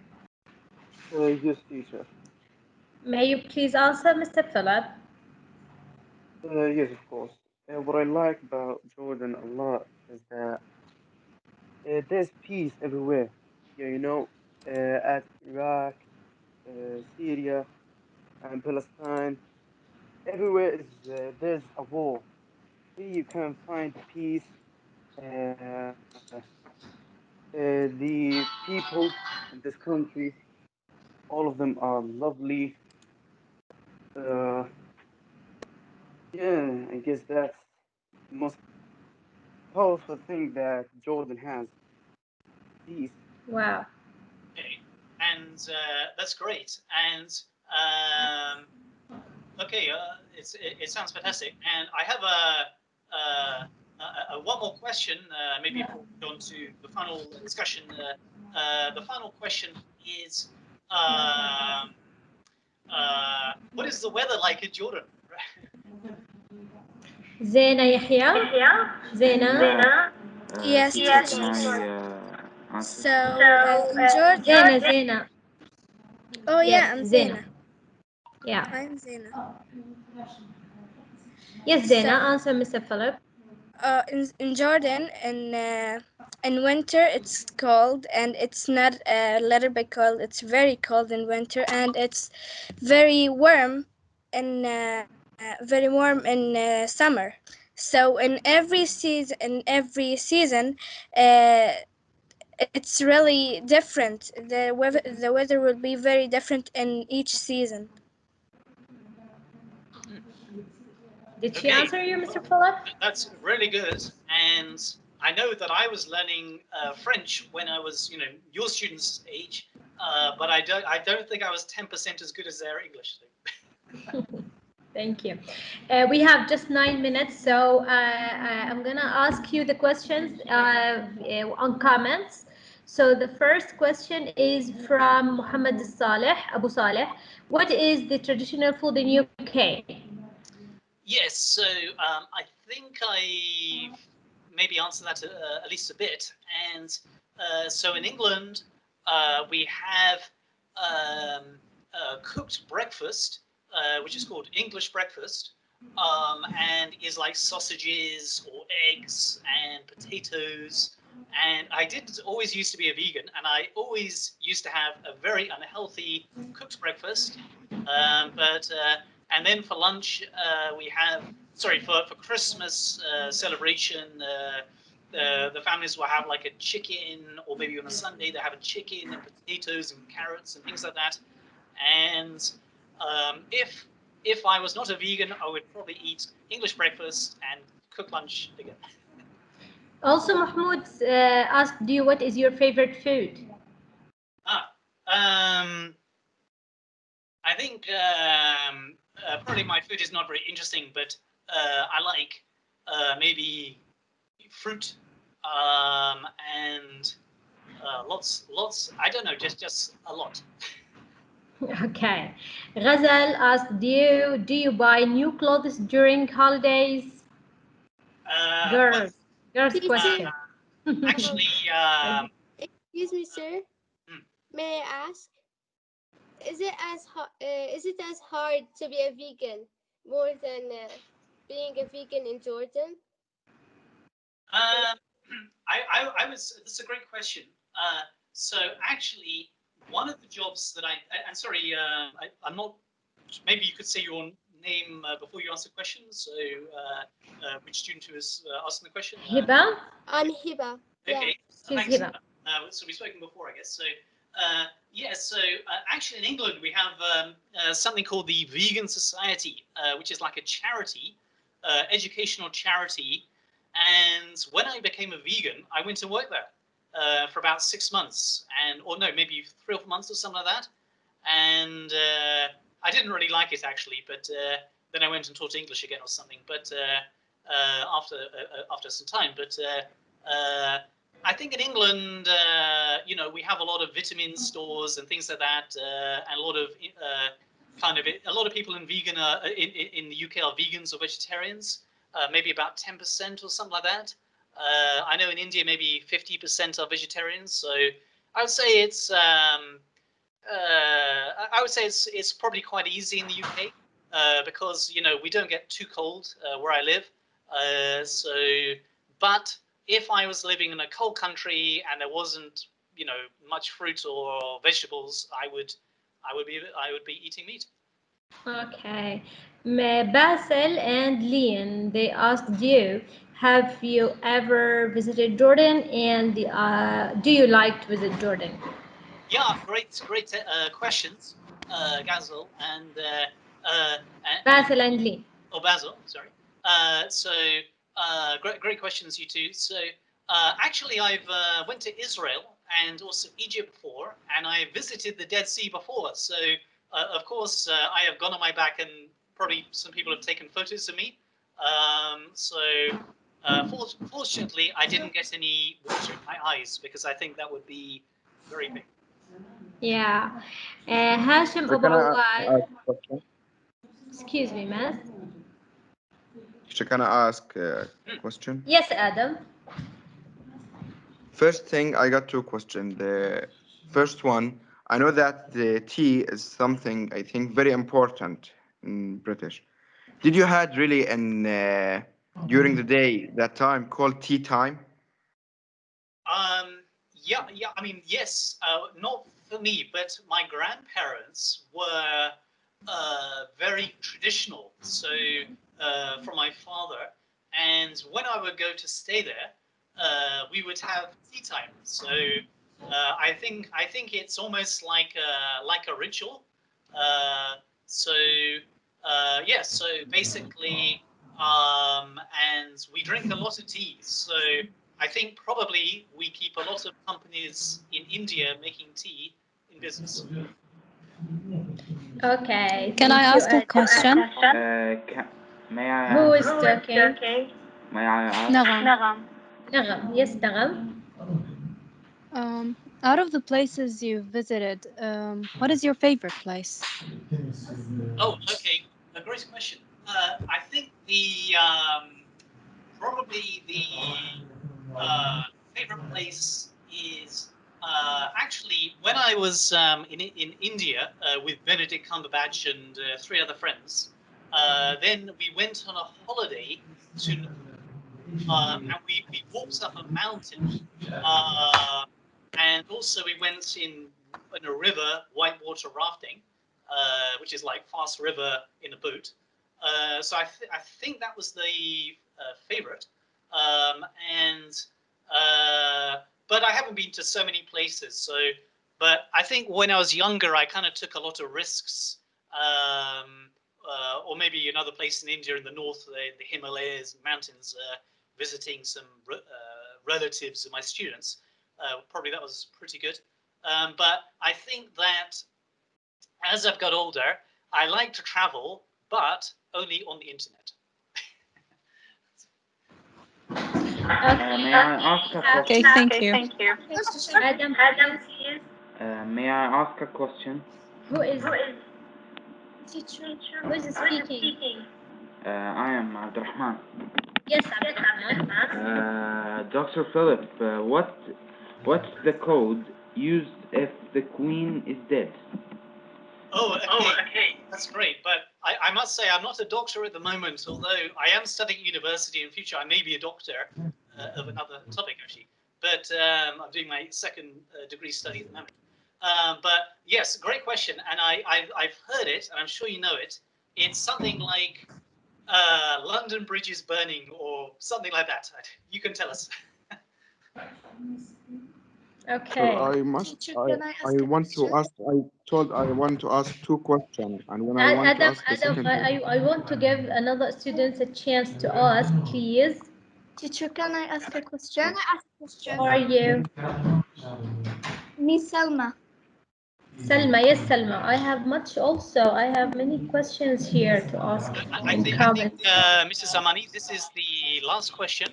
S3: Yes, teacher.
S1: May you please answer, Mr. Philip?
S3: Yes, of course. What I like about Jordan a lot is that there's peace everywhere. Yeah, you know, at Iraq, Syria, and Palestine, everywhere is there's a war. Here you can find peace. Uh, the people in this country, all of them are lovely. Yeah, I guess that's the most powerful thing that Jordan has. Peace.
S1: Wow.
S2: Okay, and that's great. And okay, it sounds fantastic. And I have one more question, maybe before we go on to the final discussion. The final question is, what is the weather like in Jordan?
S1: Zena Yahya? Zena?
S10: Yes,
S6: Teacher,
S10: teacher.
S6: can I answer?
S10: So, in Jordan.
S1: Zena.
S10: Oh, yeah,
S1: Yes,
S10: I'm
S1: Zena.
S10: Zena.
S1: Yeah.
S10: I'm Zena.
S1: Yes, Zena,
S10: So,
S1: answer Mr. Philip.
S10: in Jordan, in winter it's cold, and it's not a little bit cold. It's very cold in winter, and it's very warm in summer. So in every season, it's really different. The weather will be very different in each season.
S1: Did she answer you, Mr. Philip?
S2: That's really good. And I know that I was learning French when I was, your students' age, but I don't think I was 10% as good as their English.
S1: Thank you. We have just 9 minutes, so I'm gonna ask you the questions on comments. So the first question is from Muhammad Abu Saleh. What is the traditional food in UK?
S2: Yes, so I think I maybe answer that at least a bit. And so in England, we have cooked breakfast, which is called English breakfast, and is like sausages or eggs and potatoes. And I did always used to be a vegan, and I always used to have a very unhealthy cooked breakfast. And then for lunch, we have, sorry, for Christmas celebration, the families will have like a chicken, or maybe on a Sunday they have a chicken and potatoes and carrots and things like that. And if I was not a vegan, I would probably eat English breakfast and cook lunch again.
S1: Also, Mahmoud asked you, what is your favorite food?
S2: I think probably my food is not very interesting, but I like maybe fruit and lots. I don't know, just a lot.
S1: Okay. Ghazal asked you, do you buy new clothes during holidays? Girls question.
S2: Actually,
S11: excuse me, sir. May I ask? Is it as hard to be a vegan more than being a vegan in Jordan?
S2: That's a great question. So actually, one of the jobs that I'm sorry, I'm not. Maybe you could say your name before you answer the question. So, which student who is asking the question?
S1: Hiba.
S11: I'm Hiba.
S2: Okay.
S11: Yeah.
S2: Thanks, Hiba. So we've spoken before, I guess. So. Actually in England we have something called the Vegan Society, which is like a charity, educational charity. And when I became a vegan, I went to work there for about 6 months, or no, maybe 3 or 4 months or something like that. And I didn't really like it actually, but then I went and taught English again or something. But after some time, but. I think in England, we have a lot of vitamin stores and things like that, and a lot of people in the UK are vegans or vegetarians, maybe about 10% or something like that. I know in India maybe 50% are vegetarians. So I would say it's it's probably quite easy in the UK because we don't get too cold where I live. But if I was living in a cold country and there wasn't, much fruit or vegetables, I would be eating meat.
S1: Okay. Basil and Leon, they asked you, have you ever visited Jordan, and do you like to visit Jordan?
S2: Yeah, great questions, Gazel and
S1: Basil and Leon.
S2: Oh, Basil, sorry. Great questions, you two. So actually, I've went to Israel and also Egypt before, and I visited the Dead Sea before. So of course, I have gone on my back, and probably some people have taken photos of me. Fortunately, I didn't get any water in my eyes because I think that would be very big.
S1: Yeah. Hashim
S8: So can I
S1: Abu
S8: ask a question?
S1: Excuse me, Matt.
S8: So can I ask a question?
S1: Yes, Adam.
S8: First thing, I got 2 questions. The first one, I know that the tea is something I think very important in British. Did you had really during the day that time called tea time?
S2: Yeah. I mean, yes. Not for me, but my grandparents were very traditional. So from my father, and when I would go to stay there, we would have tea time. So I think it's almost like a ritual. So basically, and we drink a lot of tea. So I think probably we keep a lot of companies in India making tea in business.
S1: Okay.
S7: Can I ask a question?
S6: May I?
S1: Who is talking?
S6: May I ask?
S1: Nagam. Yes, Nagam.
S7: Out of the places you visited, what is your favorite place?
S2: Oh, okay. A great question. I think probably the favorite place is actually when I was in India with Benedict Cumberbatch and 3 other friends. Then we went on a holiday to, and we walked up a mountain, and also we went in a river, whitewater rafting, which is like fast river in a boat. So I think that was the favorite, but I haven't been to so many places. So, but I think when I was younger, I kind of took a lot of risks. Or maybe another place in India in the north, the Himalayas mountains, visiting some relatives of my students. Probably that was pretty good. But I think that as I've got older, I like to travel, but only on the internet.
S6: May I ask a question?
S7: Okay, thank you.
S1: Adam, please.
S6: May I ask a question?
S1: Who is teacher? Who is speaking?
S6: I am Abdurrahman.
S1: Yes, Abdurrahman.
S6: Dr. Philip, what's the code used if the queen is dead?
S2: Oh, okay. That's great. But I must say, I'm not a doctor at the moment, although I am studying at university. In future, I may be a doctor of another topic, actually. But I'm doing my second degree study at the moment. But yes, great question. And I've heard it, and I'm sure you know it. It's something like London Bridge is burning or something like that. You can tell us.
S1: Okay.
S8: So I want to ask. I want to ask 2 questions, and when I want to
S1: Adam,
S8: ask the second question.
S1: I want to give another student a chance to ask, please.
S5: Teacher, can I ask a question?
S1: How are you?
S5: Miss Salma.
S1: Salma, yes, Salma. I have much also. I have many questions here to ask in comments.
S2: Mrs. Amani, this is the last question.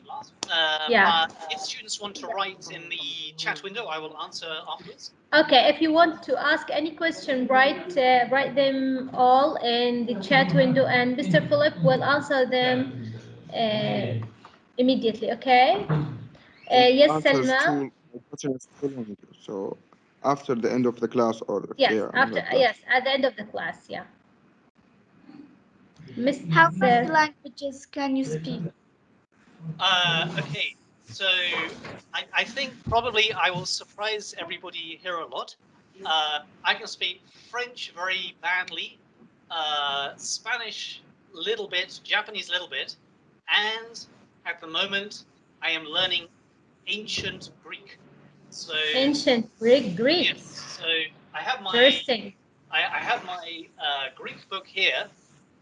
S1: Yeah.
S2: If students want to write in the chat window, I will answer afterwards.
S1: Okay, if you want to ask any question, write them all in the chat window, and Mr. Philip will answer them immediately. Okay. Yes,
S8: Answers
S1: Salma.
S8: to my question is too long, so after the end of the class, or if
S1: Yes,
S8: they are
S1: after
S8: another class.
S1: yes, at the end of the class. Yeah.
S5: How many languages can you speak?
S2: Okay, so I think probably I will surprise everybody here a lot. I can speak French very badly, Spanish little bit, Japanese little bit, and at the moment I am learning ancient Greek. So
S1: ancient Greek.
S2: Yes, so I have my
S1: Interesting.
S2: I have my Greek book here.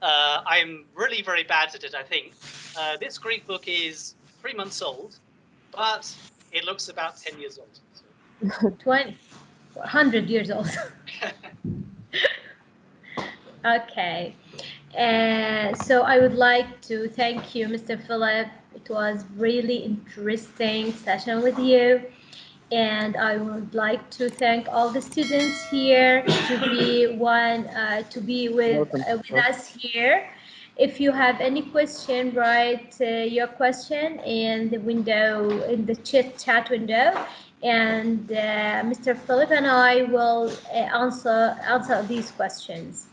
S2: I'm really very bad at it, I think. This Greek book is 3 months old, but it looks about 10 years old. So.
S1: 100 years old. Okay. So I would like to thank you, Mr. Philip. It was really interesting session with you. And I would like to thank all the students here to be with us here. If you have any question, write your question in the window, in the chat window, and Mr. Philip and I will answer these questions.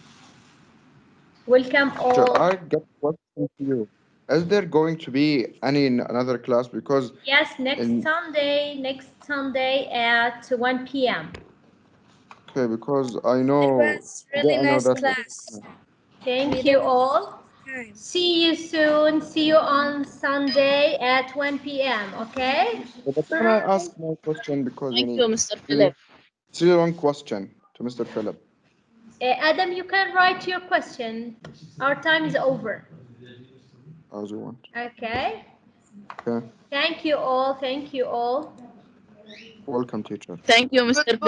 S1: Welcome all.
S8: So I got a question to you. Is there going to be another class? Because
S1: yes, next Sunday at 1 p.m.
S8: Okay, because I know.
S10: It was really
S8: I know
S10: nice
S8: that.
S10: class.
S1: Thank you all. See you soon. See you on Sunday at 1 p.m. Okay?
S8: But can I ask my question because
S4: Thank you, Mr. Philip.
S8: it's a long question to Mr. Philip.
S1: Adam, you can write your question. Our time is over.
S8: As you want.
S1: Okay.
S8: Okay.
S1: Thank you all. Thank you all.
S8: Welcome, teacher.
S4: Thank you, Mr.